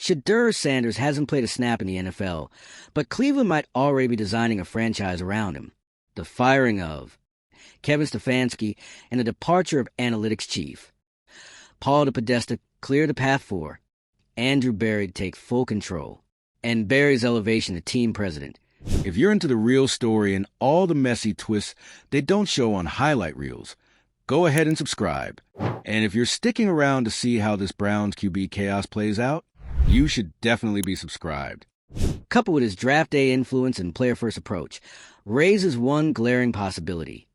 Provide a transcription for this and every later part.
Shedeur Sanders hasn't played a snap in the NFL, but Cleveland might already be designing a franchise around him. The firing of Kevin Stefanski and the departure of analytics chief. Paul DePodesta cleared the path for Andrew Berry to take full control, and Berry's elevation to team president. If you're into the real story and all the messy twists they don't show on highlight reels, go ahead and subscribe. And if you're sticking around to see how this Browns QB chaos plays out, you should definitely be subscribed. Coupled with his draft day influence and player-first approach, raises one glaring possibility: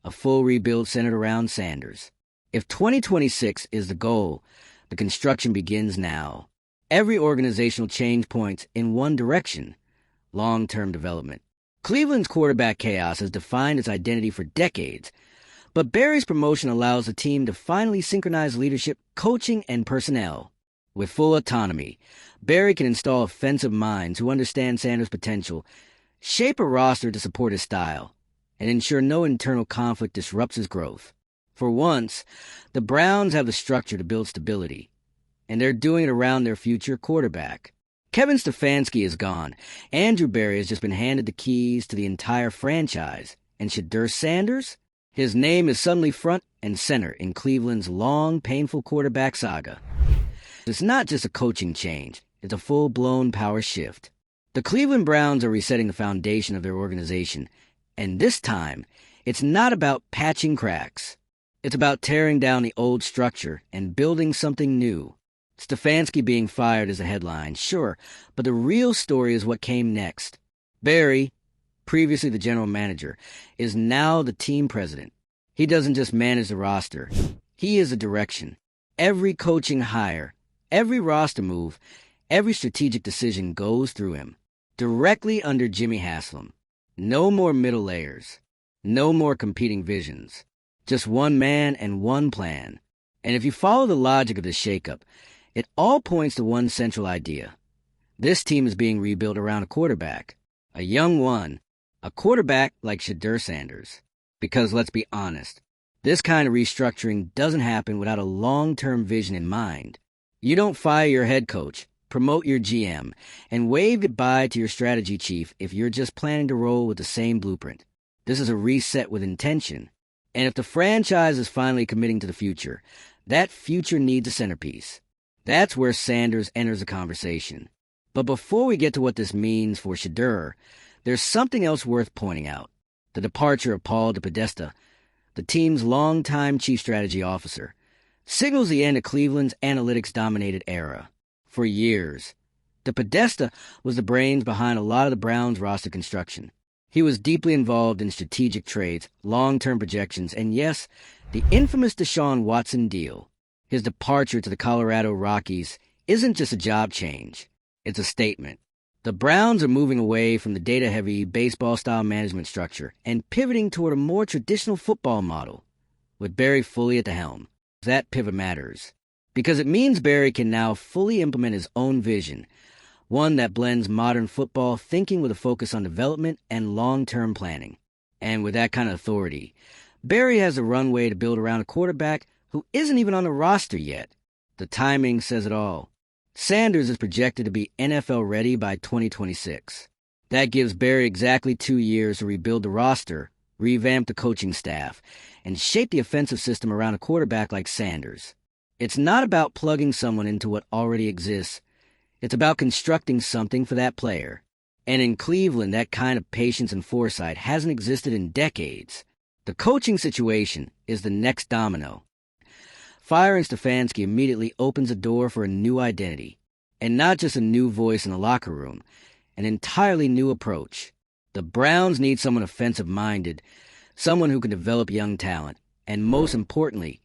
a full rebuild centered around Sanders. If 2026 is the goal, the construction begins now. Every organizational change points in one direction: long-term development. Cleveland's quarterback chaos has defined its identity for decades, but Berry's promotion allows the team to finally synchronize leadership, coaching, and personnel. With full autonomy, Berry can install offensive minds who understand Sanders' potential, shape a roster to support his style, and ensure no internal conflict disrupts his growth. For once, the Browns have the structure to build stability, and they're doing it around their future quarterback. Kevin Stefanski is gone. Andrew Berry has just been handed the keys to the entire franchise. And Shedeur Sanders? His name is suddenly front and center in Cleveland's long, painful quarterback saga. It's not just a coaching change. It's a full-blown power shift. The Cleveland Browns are resetting the foundation of their organization, and this time, it's not about patching cracks. It's about tearing down the old structure and building something new. Stefanski being fired is a headline, sure, but the real story is what came next. Berry, previously the general manager, is now the team president. He doesn't just manage the roster. He is a direction. Every coaching hire, every roster move, every strategic decision goes through him, directly under Jimmy Haslam. No more middle layers. No more competing visions. Just one man and one plan. And if you follow the logic of this shakeup, it all points to one central idea. This team is being rebuilt around a quarterback. A young one. A quarterback like Shedeur Sanders. Because let's be honest, this kind of restructuring doesn't happen without a long-term vision in mind. You don't fire your head coach, promote your GM, and wave goodbye to your strategy chief if you're just planning to roll with the same blueprint. This is a reset with intention. And if the franchise is finally committing to the future, that future needs a centerpiece. That's where Sanders enters the conversation. But before we get to what this means for Shedeur, there's something else worth pointing out. The departure of Paul DePodesta, the team's longtime chief strategy officer, signals the end of Cleveland's analytics-dominated era. For years, DePodesta was the brains behind a lot of the Browns' roster construction. He was deeply involved in strategic trades, long-term projections, and yes, the infamous Deshaun Watson deal. His departure to the Colorado Rockies isn't just a job change. It's a statement. The Browns are moving away from the data-heavy baseball-style management structure and pivoting toward a more traditional football model, with Berry fully at the helm. That pivot matters, because it means Berry can now fully implement his own vision, one that blends modern football thinking with a focus on development and long-term planning. And with that kind of authority, Berry has a runway to build around a quarterback who isn't even on the roster yet. The timing says it all. Sanders is projected to be NFL-ready by 2026. That gives Berry exactly 2 years to rebuild the roster, revamp the coaching staff, and shape the offensive system around a quarterback like Sanders. It's not about plugging someone into what already exists. It's about constructing something for that player. And in Cleveland, that kind of patience and foresight hasn't existed in decades. The coaching situation is the next domino. Firing Stefanski immediately opens a door for a new identity, and not just a new voice in the locker room, an entirely new approach. The Browns need someone offensive-minded, someone who can develop young talent, and most importantly,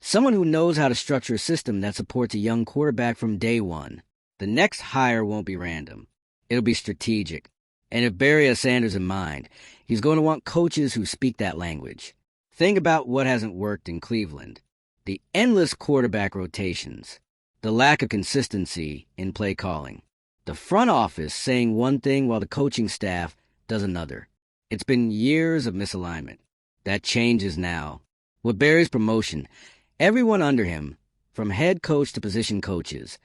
someone who knows how to structure a system that supports a young quarterback from day one. The next hire won't be random. It'll be strategic. And if Berry has Sanders in mind, he's going to want coaches who speak that language. Think about what hasn't worked in Cleveland. The endless quarterback rotations, the lack of consistency in play calling, the front office saying one thing while the coaching staff does another. It's been years of misalignment. That changes now. With Berry's promotion, everyone under him, from head coach to position coaches,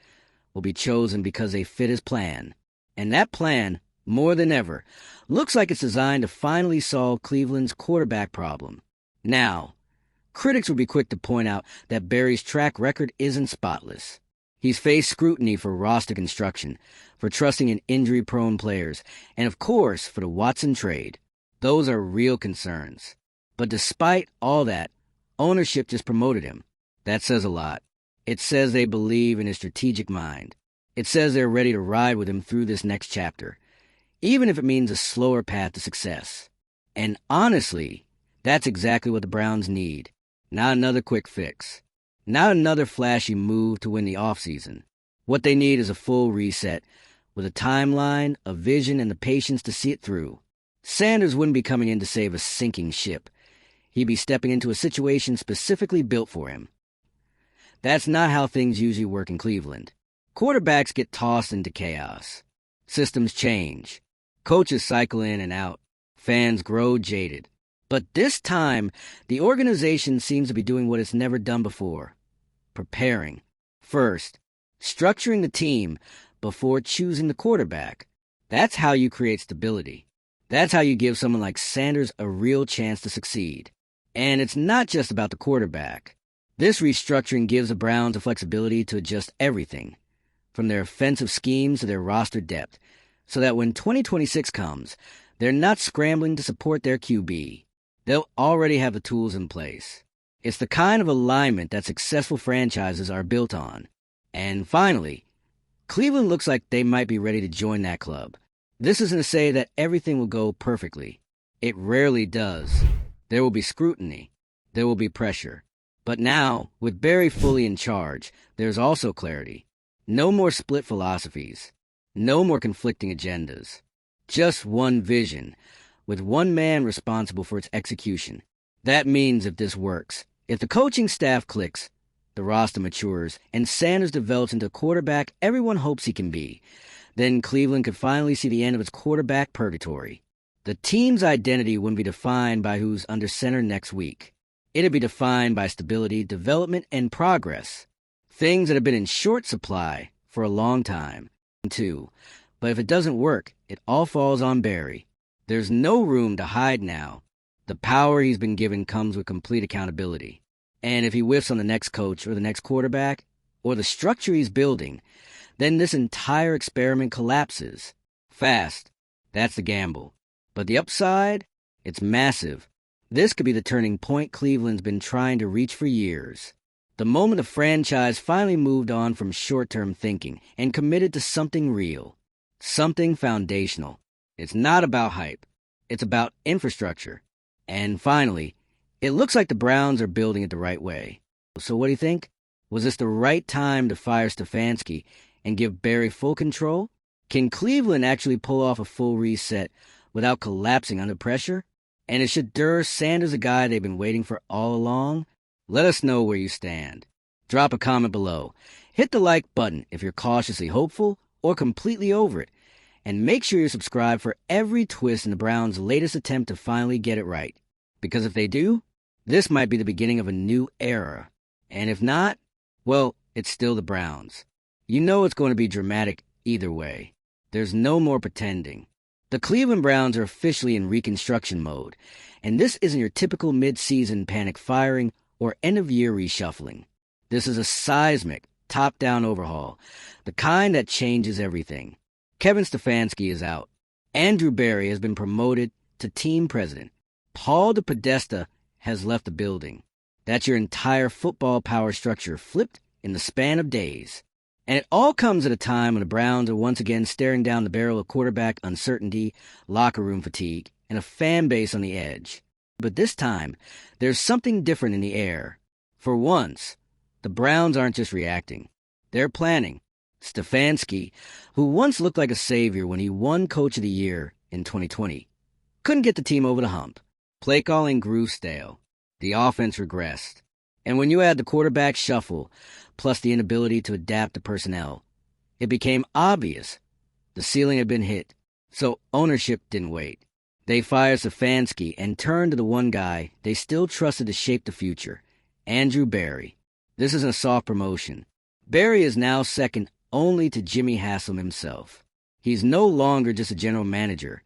will be chosen because they fit his plan. And that plan, more than ever, looks like it's designed to finally solve Cleveland's quarterback problem. Now, critics will be quick to point out that Barry's track record isn't spotless. He's faced scrutiny for roster construction, for trusting in injury-prone players, and of course for the Watson trade. Those are real concerns. But despite all that, ownership just promoted him. That says a lot. It says they believe in his strategic mind. It says they're ready to ride with him through this next chapter, even if it means a slower path to success. And honestly, that's exactly what the Browns need. Not another quick fix. Not another flashy move to win the offseason. What they need is a full reset, with a timeline, a vision, and the patience to see it through. Sanders wouldn't be coming in to save a sinking ship. He'd be stepping into a situation specifically built for him. That's not how things usually work in Cleveland. Quarterbacks get tossed into chaos. Systems change. Coaches cycle in and out. Fans grow jaded. But this time, the organization seems to be doing what it's never done before. Preparing. First, structuring the team before choosing the quarterback. That's how you create stability. That's how you give someone like Sanders a real chance to succeed. And it's not just about the quarterback. This restructuring gives the Browns the flexibility to adjust everything, from their offensive schemes to their roster depth, so that when 2026 comes, they're not scrambling to support their QB. They'll already have the tools in place. It's the kind of alignment that successful franchises are built on. And finally, Cleveland looks like they might be ready to join that club. This isn't to say that everything will go perfectly. It rarely does. There will be scrutiny. There will be pressure. But now, with Barry fully in charge, there's also clarity. No more split philosophies. No more conflicting agendas. Just one vision, with one man responsible for its execution. That means if this works, if the coaching staff clicks, the roster matures, and Sanders develops into a quarterback everyone hopes he can be, then Cleveland could finally see the end of its quarterback purgatory. The team's identity wouldn't be defined by who's under center next week. It'd be defined by stability, development, and progress. Things that have been in short supply for a long time, too. But if it doesn't work, it all falls on Barry. There's no room to hide now. The power he's been given comes with complete accountability. And if he whiffs on the next coach or the next quarterback, or the structure he's building, then this entire experiment collapses. Fast. That's the gamble. But the upside? It's massive. This could be the turning point Cleveland's been trying to reach for years. The moment the franchise finally moved on from short-term thinking and committed to something real. Something foundational. It's not about hype. It's about infrastructure. And finally, it looks like the Browns are building it the right way. So what do you think? Was this the right time to fire Stefanski and give Barry full control? Can Cleveland actually pull off a full reset without collapsing under pressure? And is Shedeur Sanders a guy they've been waiting for all along? Let us know where you stand. Drop a comment below. Hit the like button if you're cautiously hopeful or completely over it. And make sure you're subscribed for every twist in the Browns' latest attempt to finally get it right. Because if they do, this might be the beginning of a new era. And if not, well, it's still the Browns. You know it's going to be dramatic either way. There's no more pretending. The Cleveland Browns are officially in reconstruction mode, and this isn't your typical mid-season panic firing or end-of-year reshuffling. This is a seismic, top-down overhaul, the kind that changes everything. Kevin Stefanski is out. Andrew Barry has been promoted to team president. Paul DePodesta has left the building. That's your entire football power structure flipped in the span of days. And it all comes at a time when the Browns are once again staring down the barrel of quarterback uncertainty, locker room fatigue, and a fan base on the edge. But this time, there's something different in the air. For once, the Browns aren't just reacting. They're planning. Stefanski, who once looked like a savior when he won Coach of the Year in 2020, couldn't get the team over the hump. Play calling grew stale. The offense regressed. And when you add the quarterback shuffle, plus the inability to adapt to personnel, it became obvious the ceiling had been hit. So ownership didn't wait. They fired Stefanski and turned to the one guy they still trusted to shape the future, Andrew Barry. This isn't a soft promotion. Barry is now second only to Jimmy Haslam himself. He's no longer just a general manager.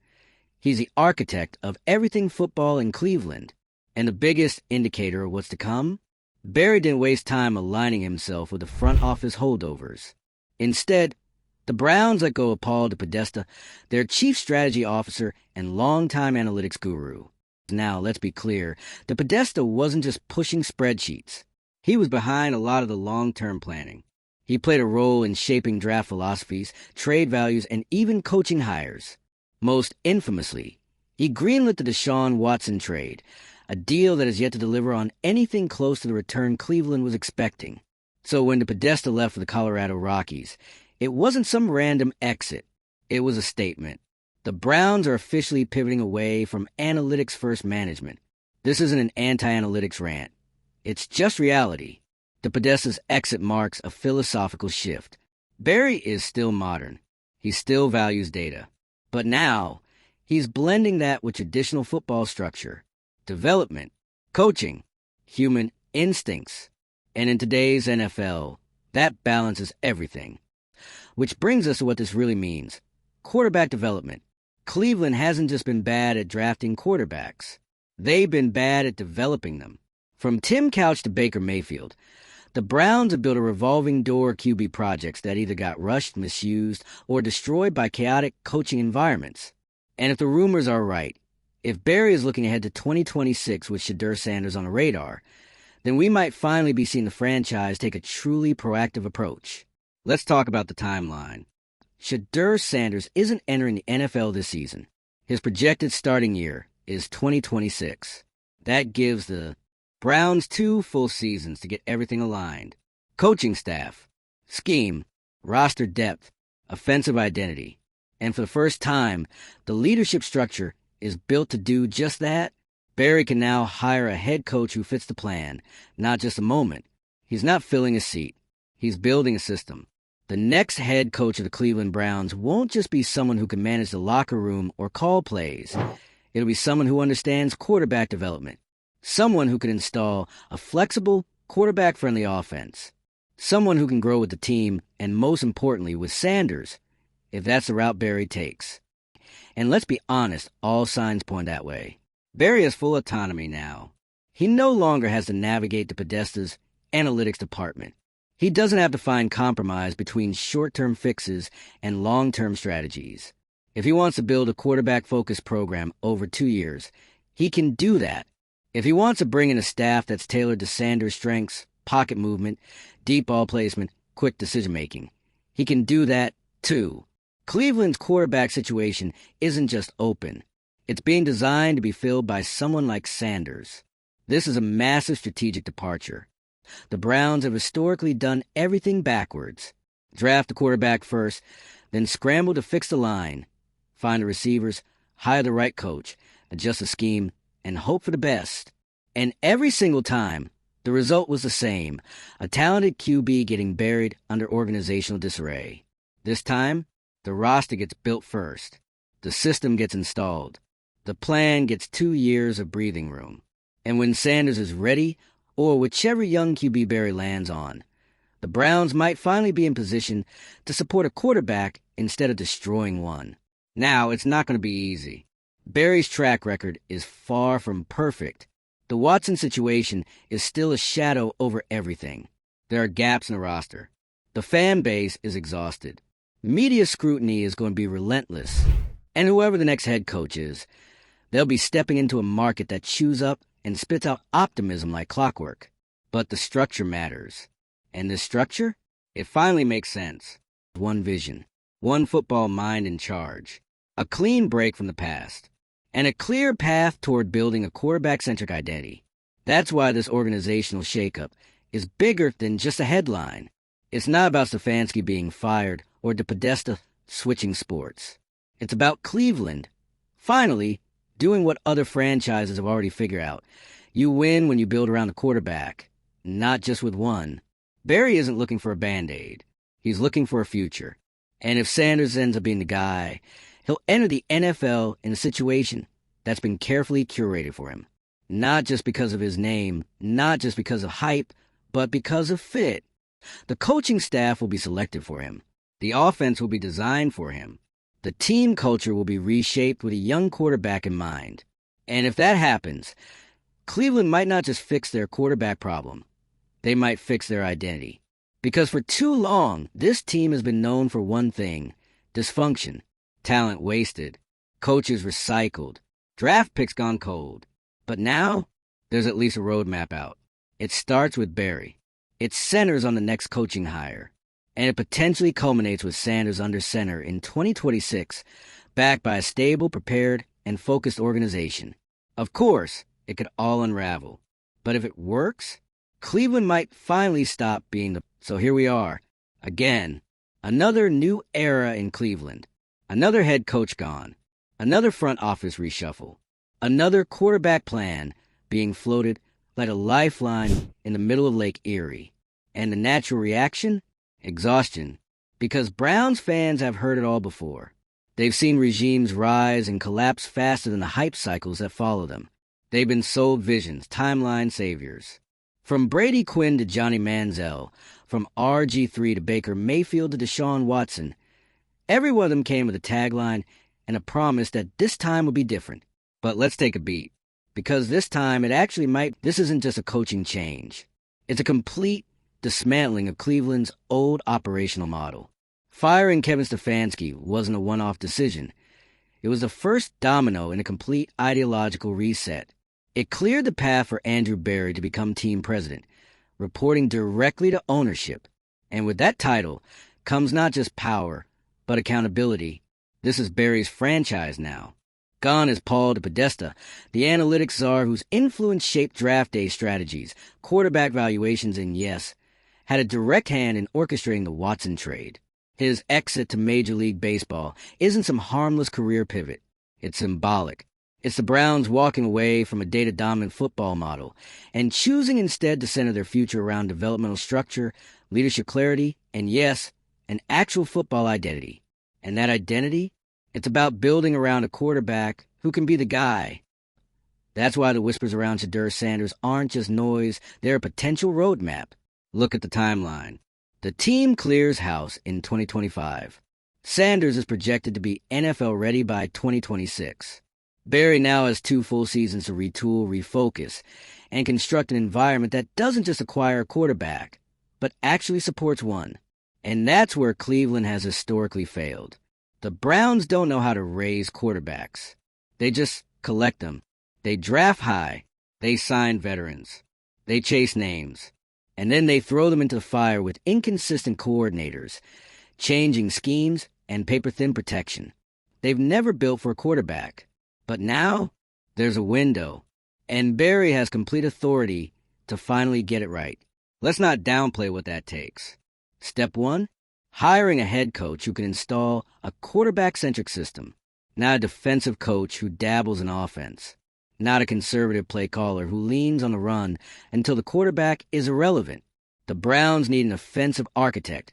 He's the architect of everything football in Cleveland. And the biggest indicator of what's to come? Barry didn't waste time aligning himself with the front office holdovers. Instead, the Browns let go of Paul DePodesta, their chief strategy officer and longtime analytics guru. Now, let's be clear, DePodesta wasn't just pushing spreadsheets. He was behind a lot of the long-term planning. He played a role in shaping draft philosophies, trade values, and even coaching hires. Most infamously, he greenlit the Deshaun Watson trade, a deal that is yet to deliver on anything close to the return Cleveland was expecting. So when DePodesta left for the Colorado Rockies, it wasn't some random exit. It was a statement. The Browns are officially pivoting away from analytics-first management. This isn't an anti-analytics rant. It's just reality. DePodesta's exit marks a philosophical shift. Barry is still modern. He still values data. But now, he's blending that with traditional football structure, development, coaching, human instincts. And in today's NFL, that balance is everything. Which brings us to what this really means. Quarterback development. Cleveland hasn't just been bad at drafting quarterbacks. They've been bad at developing them. From Tim Couch to Baker Mayfield, the Browns have built a revolving door QB projects that either got rushed, misused, or destroyed by chaotic coaching environments. And if the rumors are right, if Barry is looking ahead to 2026 with Shedeur Sanders on the radar, then we might finally be seeing the franchise take a truly proactive approach. Let's talk about the timeline. Shedeur Sanders isn't entering the NFL this season. His projected starting year is 2026. That gives the Browns 2 full seasons to get everything aligned. Coaching staff, scheme, roster depth, offensive identity. And for the first time, the leadership structure is built to do just that. Barry can now hire a head coach who fits the plan, not just a moment. He's not filling a seat. He's building a system. The next head coach of the Cleveland Browns won't just be someone who can manage the locker room or call plays. It'll be someone who understands quarterback development. Someone who can install a flexible, quarterback-friendly offense. Someone who can grow with the team, and most importantly, with Sanders, if that's the route Barry takes. And let's be honest, all signs point that way. Barry has full autonomy now. He no longer has to navigate the Podesta's analytics department. He doesn't have to find compromise between short-term fixes and long-term strategies. If he wants to build a quarterback-focused program over 2 years, he can do that. If he wants to bring in a staff that's tailored to Sanders' strengths, pocket movement, deep ball placement, quick decision-making, he can do that too. Cleveland's quarterback situation isn't just open. It's being designed to be filled by someone like Sanders. This is a massive strategic departure. The Browns have historically done everything backwards. Draft the quarterback first, then scramble to fix the line, find the receivers, hire the right coach, adjust the scheme, and hope for the best. And every single time, the result was the same, a talented QB getting buried under organizational disarray. This time, the roster gets built first. The system gets installed. The plan gets 2 years of breathing room. And when Sanders is ready, or whichever young QB Barry lands on, the Browns might finally be in position to support a quarterback instead of destroying one. Now, it's not going to be easy. Barry's track record is far from perfect. The Watson situation is still a shadow over everything. There are gaps in the roster. The fan base is exhausted. Media scrutiny is going to be relentless. And whoever the next head coach is, they'll be stepping into a market that chews up and spits out optimism like clockwork. But the structure matters. And this structure? It finally makes sense. One vision. One football mind in charge. A clean break from the past. And a clear path toward building a quarterback-centric identity. That's why this organizational shakeup is bigger than just a headline. It's not about Stefanski being fired or DePodesta switching sports. It's about Cleveland finally doing what other franchises have already figured out. You win when you build around the quarterback, not just with one. Barry isn't looking for a Band-Aid. He's looking for a future. And if Sanders ends up being the guy, he'll enter the NFL in a situation that's been carefully curated for him. Not just because of his name, not just because of hype, but because of fit. The coaching staff will be selected for him. The offense will be designed for him. The team culture will be reshaped with a young quarterback in mind. And if that happens, Cleveland might not just fix their quarterback problem. They might fix their identity. Because for too long, this team has been known for one thing: dysfunction, talent wasted, coaches recycled, draft picks gone cold. But now, there's at least a roadmap out. It starts with Barry. It centers on the next coaching hire. And it potentially culminates with Sanders under center in 2026, backed by a stable, prepared, and focused organization. Of course, it could all unravel. But if it works, Cleveland might finally stop being the... So here we are, again. Another new era in Cleveland. Another head coach gone. Another front office reshuffle. Another quarterback plan being floated like a lifeline in the middle of Lake Erie. And the natural reaction? Exhaustion. Because Browns fans have heard it all before. They've seen regimes rise and collapse faster than the hype cycles that follow them. They've been sold visions, timeline saviors. From Brady Quinn to Johnny Manziel, from RG3 to Baker Mayfield to Deshaun Watson, every one of them came with a tagline and a promise that this time would be different. But let's take a beat. Because this time this isn't just a coaching change. It's a complete dismantling of Cleveland's old operational model. Firing Kevin Stefanski wasn't a one-off decision. It was the first domino in a complete ideological reset. It cleared the path for Andrew Berry to become team president, reporting directly to ownership. And with that title comes not just power, but accountability. This is Berry's franchise now. Gone is Paul DePodesta, the analytics czar whose influence shaped draft day strategies, quarterback valuations, and yes, had a direct hand in orchestrating the Watson trade. His exit to Major League Baseball isn't some harmless career pivot. It's symbolic. It's the Browns walking away from a data-dominant football model and choosing instead to center their future around developmental structure, leadership clarity, and yes, an actual football identity. And that identity? It's about building around a quarterback who can be the guy. That's why the whispers around Shedeur Sanders aren't just noise, they're a potential roadmap. Look at the timeline. The team clears house in 2025. Sanders is projected to be NFL ready by 2026. Berry now has 2 full seasons to retool, refocus, and construct an environment that doesn't just acquire a quarterback, but actually supports one. And that's where Cleveland has historically failed. The Browns don't know how to raise quarterbacks. They just collect them. They draft high. They sign veterans. They chase names. And then they throw them into the fire with inconsistent coordinators, changing schemes, and paper-thin protection. They've never built for a quarterback. But now, there's a window, and Berry has complete authority to finally get it right. Let's not downplay what that takes. Step 1, hiring a head coach who can install a quarterback-centric system, not a defensive coach who dabbles in offense, not a conservative play caller who leans on the run until the quarterback is irrelevant. The Browns need an offensive architect,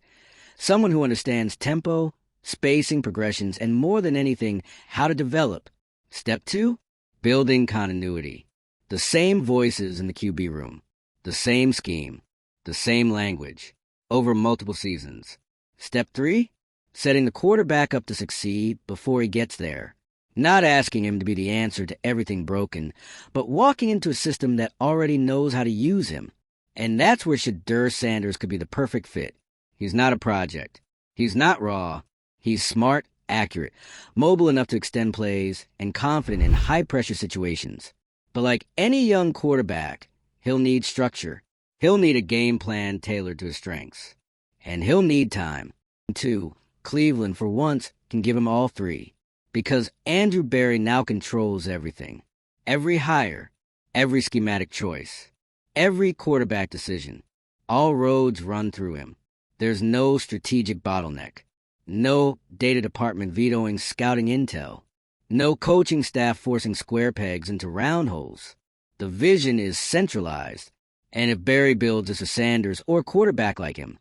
someone who understands tempo, spacing, progressions, and more than anything, how to develop. Step 2, building continuity. The same voices in the QB room, the same scheme, the same language, over multiple seasons. Step 3, setting the quarterback up to succeed before he gets there. Not asking him to be the answer to everything broken, but walking into a system that already knows how to use him. And that's where Shedeur Sanders could be the perfect fit. He's not a project. He's not raw. He's smart, accurate, mobile enough to extend plays, and confident in high-pressure situations. But like any young quarterback, he'll need structure. He'll need a game plan tailored to his strengths. And he'll need time. 2, Cleveland, for once, can give him all 3. Because Andrew Berry now controls everything. Every hire, every schematic choice, every quarterback decision. All roads run through him. There's no strategic bottleneck. No data department vetoing scouting intel. No coaching staff forcing square pegs into round holes. The vision is centralized. And if Berry builds as a Sanders or quarterback like him,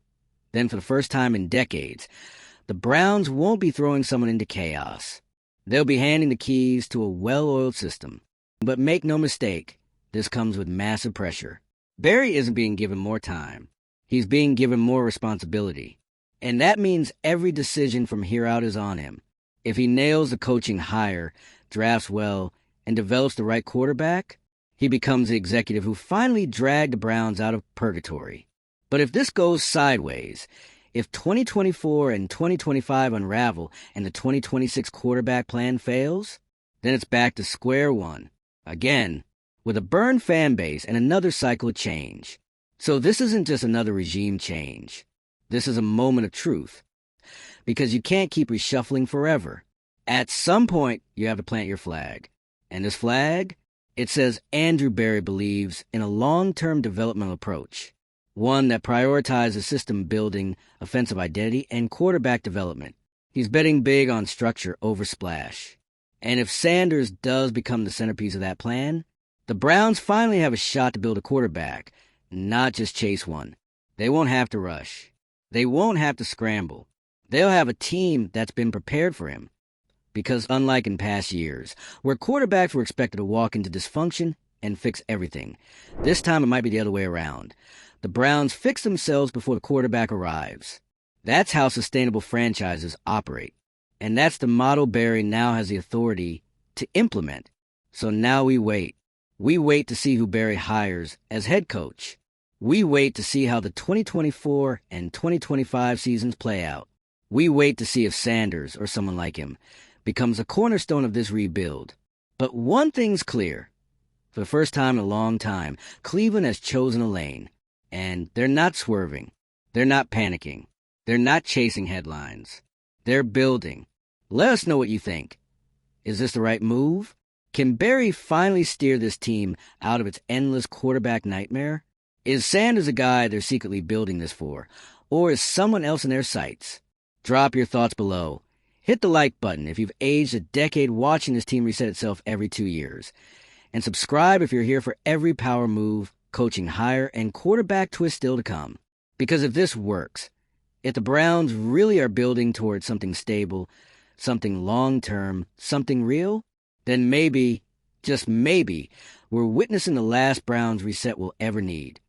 then for the first time in decades, the Browns won't be throwing someone into chaos. They'll be handing the keys to a well-oiled system. But make no mistake, this comes with massive pressure. Berry isn't being given more time. He's being given more responsibility. And that means every decision from here out is on him. If he nails the coaching hire, drafts well, and develops the right quarterback, he becomes the executive who finally dragged the Browns out of purgatory. But if this goes sideways, if 2024 and 2025 unravel and the 2026 quarterback plan fails, then it's back to square one, again, with a burned fan base and another cycle of change. So this isn't just another regime change. This is a moment of truth. Because you can't keep reshuffling forever. At some point, you have to plant your flag. And this flag? It says Andrew Berry believes in a long-term developmental approach. One that prioritizes system building, offensive identity, and quarterback development. He's betting big on structure over splash. And if Sanders does become the centerpiece of that plan, the Browns finally have a shot to build a quarterback, not just chase one. They won't have to rush. They won't have to scramble. They'll have a team that's been prepared for him. Because unlike in past years, where quarterbacks were expected to walk into dysfunction and fix everything, this time it might be the other way around. The Browns fix themselves before the quarterback arrives. That's how sustainable franchises operate. And that's the model Berry now has the authority to implement. So now we wait. We wait to see who Berry hires as head coach. We wait to see how the 2024 and 2025 seasons play out. We wait to see if Sanders, or someone like him, becomes a cornerstone of this rebuild. But one thing's clear. For the first time in a long time, Cleveland has chosen a lane. And they're not swerving. They're not panicking. They're not chasing headlines. They're building. Let us know what you think. Is this the right move? Can Berry finally steer this team out of its endless quarterback nightmare? Is Sanders a guy they're secretly building this for? Or is someone else in their sights? Drop your thoughts below. Hit the like button if you've aged a decade watching this team reset itself every 2 years. And subscribe if you're here for every power move, coaching hire, and quarterback twist still to come. Because if this works, if the Browns really are building towards something stable, something long-term, something real, then maybe, just maybe, we're witnessing the last Browns reset we'll ever need.